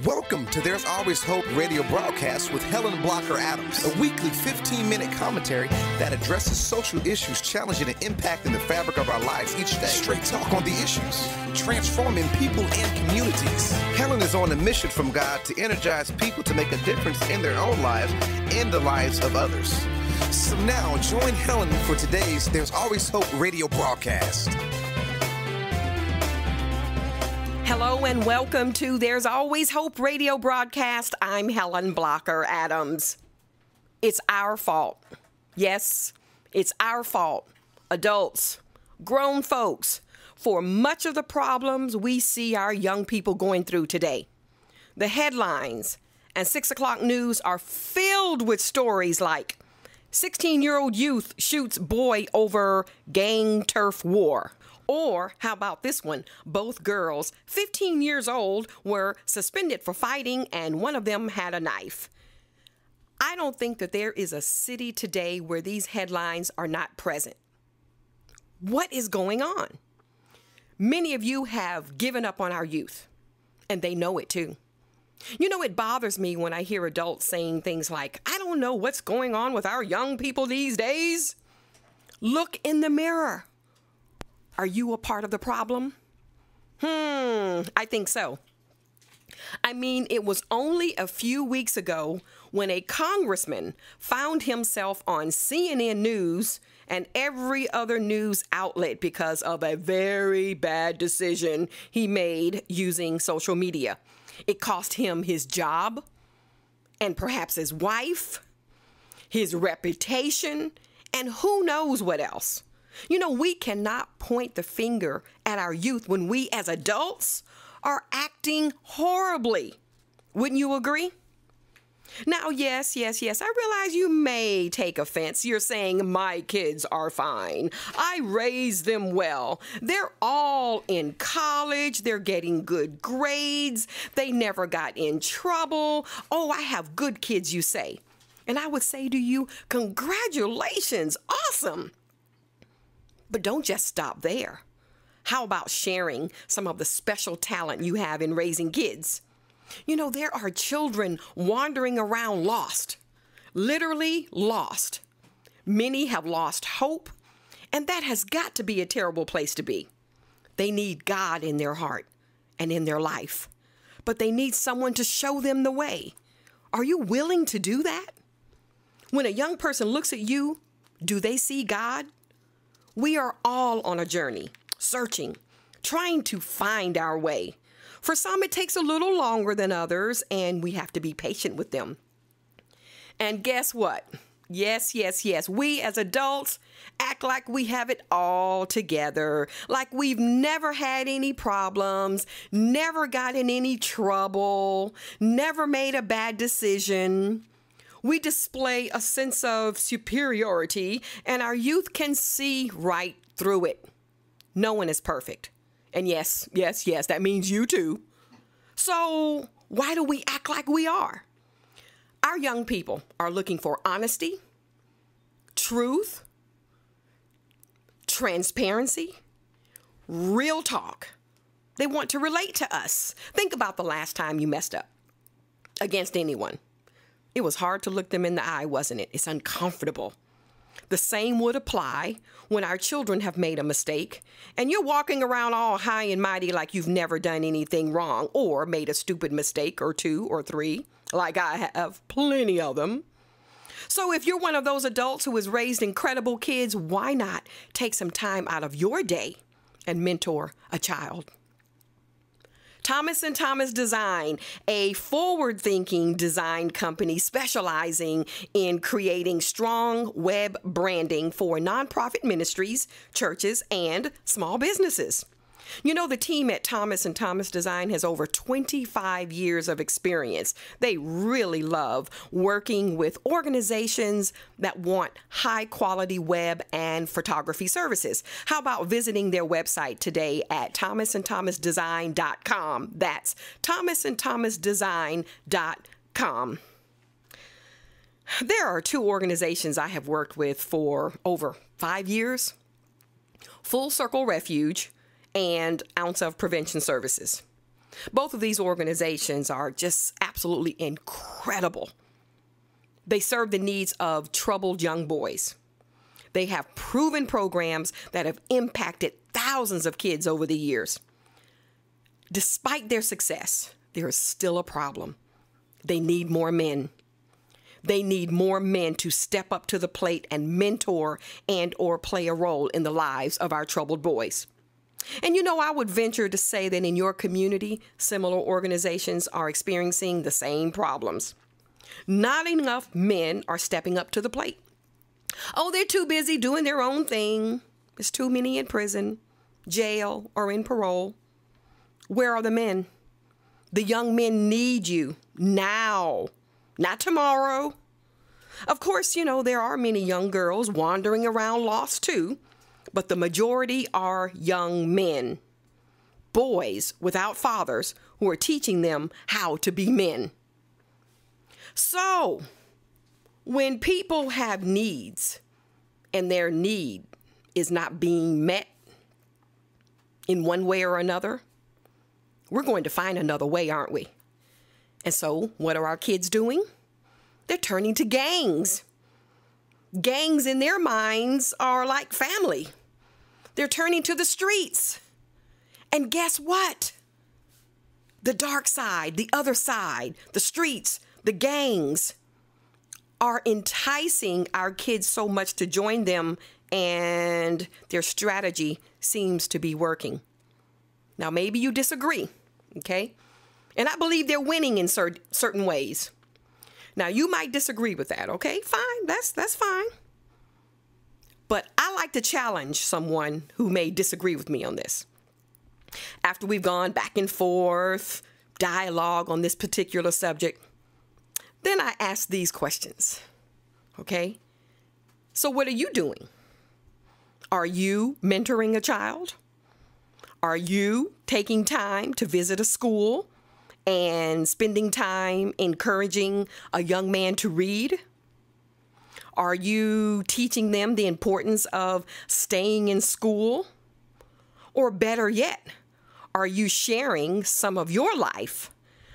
Welcome to There's Always Hope radio broadcast with Helen Blocker Adams, a weekly 15-minute commentary that addresses social issues challenging and impacting the fabric of our lives each day. Straight talk on the issues, transforming people and communities. Helen is on a mission from God to energize people to make a difference in their own lives and the lives of others. So now, join Helen for today's There's Always Hope radio broadcast. Hello and welcome to There's Always Hope radio broadcast. I'm Helen Blocker Adams. It's our fault. Yes, it's our fault. Adults, grown folks, for much of the problems we see our young people going through today. The headlines and 6 o'clock news are filled with stories like 16-year-old youth shoots boy over gang turf war. Or how about this one? Both girls, 15 years old, were suspended for fighting and one of them had a knife. I don't think that there is a city today where these headlines are not present. What is going on? Many of you have given up on our youth, and they know it too. You know, it bothers me when I hear adults saying things like, I don't know what's going on with our young people these days. Look in the mirror. Are you a part of the problem? I think so. I mean, it was only a few weeks ago when a congressman found himself on CNN News and every other news outlet because of a very bad decision he made using social media. It cost him his job and perhaps his wife, his reputation, and who knows what else. You know, we cannot point the finger at our youth when we as adults are acting horribly. Wouldn't you agree? Now, yes, I realize you may take offense. You're saying my kids are fine. I raised them well. They're all in college. They're getting good grades. They never got in trouble. Oh, I have good kids, you say. And I would say to you, congratulations, awesome. But don't just stop there. How about sharing some of the special talent you have in raising kids? You know, there are children wandering around lost, literally lost. Many have lost hope, and that has got to be a terrible place to be. They need God in their heart and in their life, but they need someone to show them the way. Are you willing to do that? When a young person looks at you, do they see God? We are all on a journey, searching, trying to find our way. For some, it takes a little longer than others, and we have to be patient with them. And guess what? Yes. We as adults act like we have it all together, like we've never had any problems, never got in any trouble, never made a bad decision. We display a sense of superiority, and our youth can see right through it. No one is perfect. And yes, that means you too. So why do we act like we are? Our young people are looking for honesty, truth, transparency, real talk. They want to relate to us. Think about the last time you messed up against anyone. It was hard to look them in the eye, wasn't it? It's uncomfortable. The same would apply when our children have made a mistake and you're walking around all high and mighty like you've never done anything wrong or made a stupid mistake or two or three, like I have plenty of them. So if you're one of those adults who has raised incredible kids, why not take some time out of your day and mentor a child? Thomas & Thomas Design, a forward-thinking design company specializing in creating strong web branding for nonprofit ministries, churches, and small businesses. You know, the team at Thomas & Thomas Design has over 25 years of experience. They really love working with organizations that want high-quality web and photography services. How about visiting their website today at thomasandthomasdesign.com? That's thomasandthomasdesign.com. There are two organizations I have worked with for over 5 years. Full Circle Refuge and Ounce of Prevention Services. Both of these organizations are just absolutely incredible. They serve the needs of troubled young boys. They have proven programs that have impacted thousands of kids over the years. Despite their success, there is still a problem. They need more men. They need more men to step up to the plate and mentor and or play a role in the lives of our troubled boys. And I would venture to say that in your community, similar organizations are experiencing the same problems. Not enough men are stepping up to the plate. Oh, they're too busy doing their own thing. There's too many in prison, jail, or in parole. Where are the men? The young men need you now, not tomorrow. Of course, there are many young girls wandering around lost too, but the majority are young men, boys without fathers who are teaching them how to be men. So, when people have needs and their need is not being met in one way or another, we're going to find another way, aren't we? And so, what are our kids doing? They're turning to gangs. Gangs in their minds are like family. They're turning to the streets. And guess what? The dark side, the other side, the streets, the gangs are enticing our kids so much to join them, and their strategy seems to be working. Now, maybe you disagree, okay? And I believe they're winning in certain ways. Now, you might disagree with that, okay? Fine, that's fine. But I like to challenge someone who may disagree with me on this. After we've gone back and forth, dialogue on this particular subject, then I ask these questions, okay? So what are you doing? Are you mentoring a child? Are you taking time to visit a school and spending time encouraging a young man to read? Are you teaching them the importance of staying in school? Or better yet, are you sharing some of your life,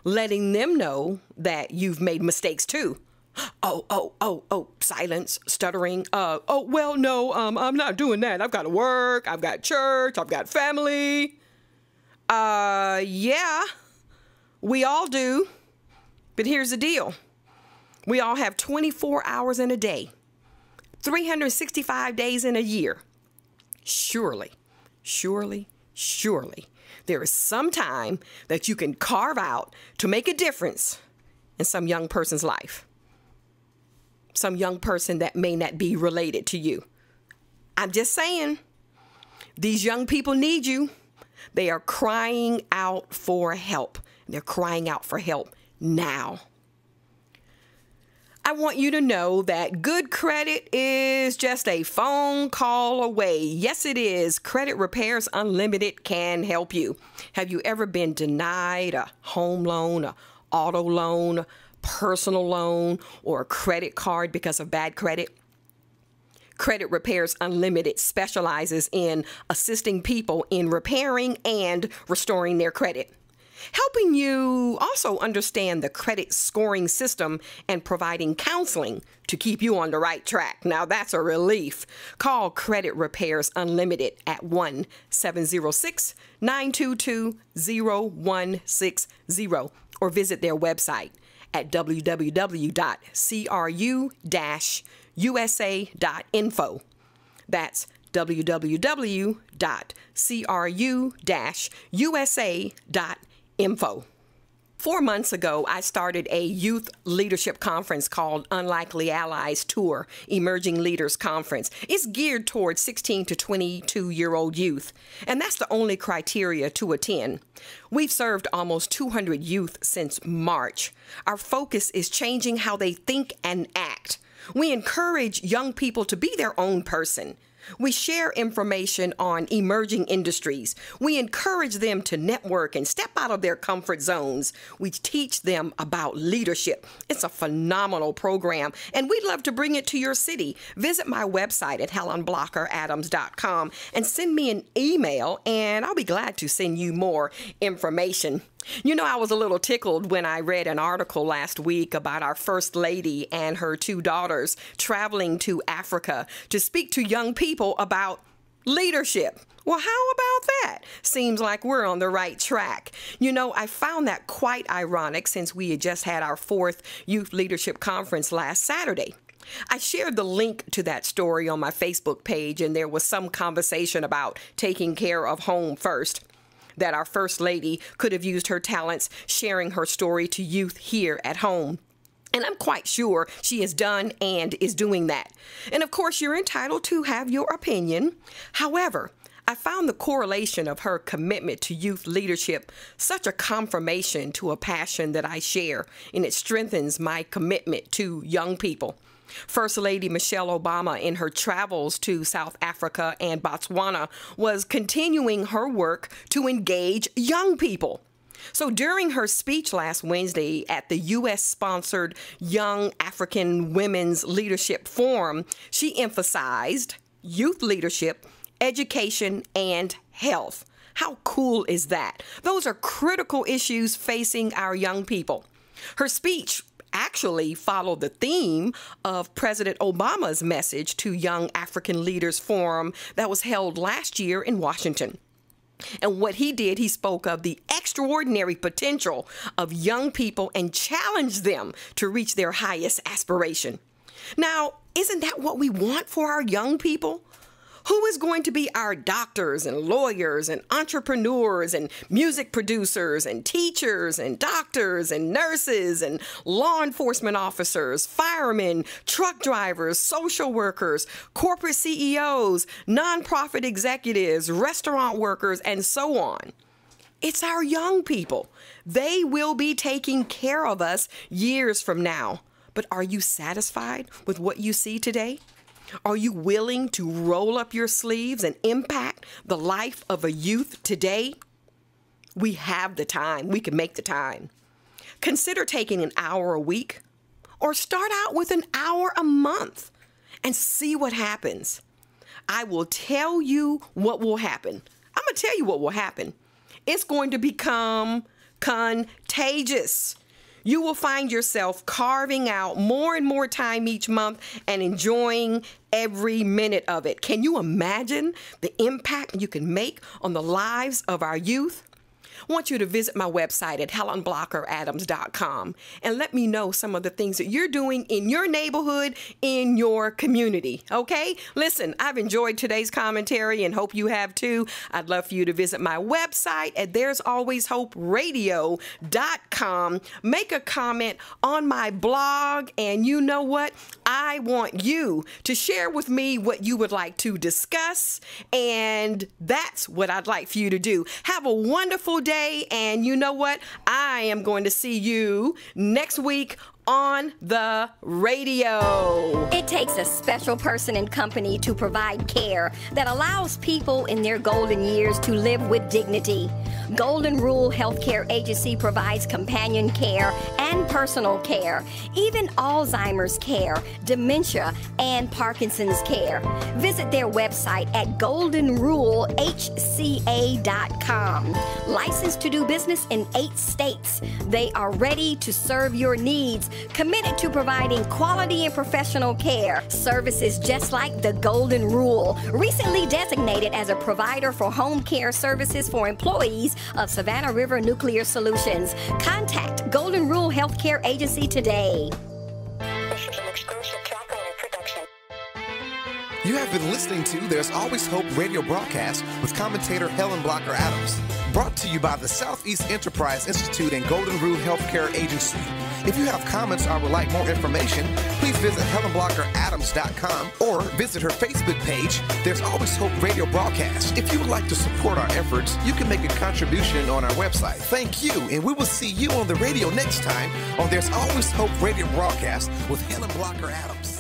letting them know that you've made mistakes too? Oh, silence, stuttering. Well, no, I'm not doing that. I've got to work, I've got church, I've got family. Yeah, we all do. But here's the deal. We all have 24 hours in a day, 365 days in a year. Surely, there is some time that you can carve out to make a difference in some young person's life. Some young person that may not be related to you. I'm just saying, these young people need you. They are crying out for help. They're crying out for help now. I want you to know that good credit is just a phone call away. Yes, it is. Credit Repairs Unlimited can help you. Have you ever been denied a home loan, a auto loan, personal loan, or a credit card because of bad credit? Credit Repairs Unlimited specializes in assisting people in repairing and restoring their credit, helping you also understand the credit scoring system and providing counseling to keep you on the right track. Now, that's a relief. Call Credit Repairs Unlimited at 1-706-922-0160 or visit their website at www.cru-usa.info. That's www.cru-usa.info. 4 months ago, I started a youth leadership conference called Unlikely Allies Tour, Emerging Leaders Conference. It's geared towards 16 to 22-year-old youth, and that's the only criteria to attend. We've served almost 200 youth since March. Our focus is changing how they think and act. We encourage young people to be their own person. We share information on emerging industries. We encourage them to network and step out of their comfort zones. We teach them about leadership. It's a phenomenal program, and we'd love to bring it to your city. Visit my website at helenblockeradams.com and send me an email, and I'll be glad to send you more information. You know, I was a little tickled when I read an article last week about our First Lady and her 2 daughters traveling to Africa to speak to young people about leadership. Well, how about that? Seems like we're on the right track. You know, I found that quite ironic since we had just had our 4th Youth Leadership Conference last Saturday. I shared the link to that story on my Facebook page, and there was some conversation about taking care of home first, that our First Lady could have used her talents sharing her story to youth here at home. And I'm quite sure she has done and is doing that. And of course, you're entitled to have your opinion. However, I found the correlation of her commitment to youth leadership such a confirmation to a passion that I share, and it strengthens my commitment to young people. First Lady Michelle Obama, in her travels to South Africa and Botswana, was continuing her work to engage young people. So during her speech last Wednesday at the U.S.-sponsored Young African Women's Leadership Forum, she emphasized youth leadership, education, and health. How cool is that? Those are critical issues facing our young people. Her speech actually followed the theme of President Obama's message to Young African Leaders Forum that was held last year in Washington. And what he did, he spoke of the extraordinary potential of young people and challenged them to reach their highest aspiration. Now, isn't that what we want for our young people? Who is going to be our doctors and lawyers and entrepreneurs and music producers and teachers and doctors and nurses and law enforcement officers, firemen, truck drivers, social workers, corporate CEOs, nonprofit executives, restaurant workers, and so on? It's our young people. They will be taking care of us years from now. But are you satisfied with what you see today? Are you willing to roll up your sleeves and impact the life of a youth today? We have the time. We can make the time. Consider taking an hour a week or start out with an hour a month and see what happens. I will tell you what will happen. I'm going to tell you what will happen. It's going to become contagious. You will find yourself carving out more and more time each month and enjoying every minute of it. Can you imagine the impact you can make on the lives of our youth? I want you to visit my website at HelenBlockerAdams.com and let me know some of the things that you're doing in your neighborhood, in your community, okay? Listen, I've enjoyed today's commentary and hope you have too. I'd love for you to visit my website at there'salwayshoperadio.com. Make a comment on my blog, and you know what? I want you to share with me what you would like to discuss, and that's what I'd like for you to do. Have a wonderful day. And you know what? I am going to see you next week on the radio. It takes a special person and company to provide care that allows people in their golden years to live with dignity. Golden Rule Healthcare Agency provides companion care and personal care, even Alzheimer's care, dementia, and Parkinson's care. Visit their website at goldenrulehca.com. Licensed to do business in 8 states, they are ready to serve your needs, committed to providing quality and professional care. Services just like the Golden Rule, recently designated as a provider for home care services for employees of Savannah River Nuclear Solutions. Contact Golden Rule Healthcare Agency today. This is an exclusive track owner production. You have been listening to There's Always Hope radio broadcast with commentator Helen Blocker Adams. Brought to you by the Southeast Enterprise Institute and Golden Rule Healthcare Agency. If you have comments or would like more information, please visit HelenBlockerAdams.com or visit her Facebook page, There's Always Hope Radio Broadcast. If you would like to support our efforts, you can make a contribution on our website. Thank you, and we will see you on the radio next time on There's Always Hope Radio Broadcast with Helen Blocker Adams.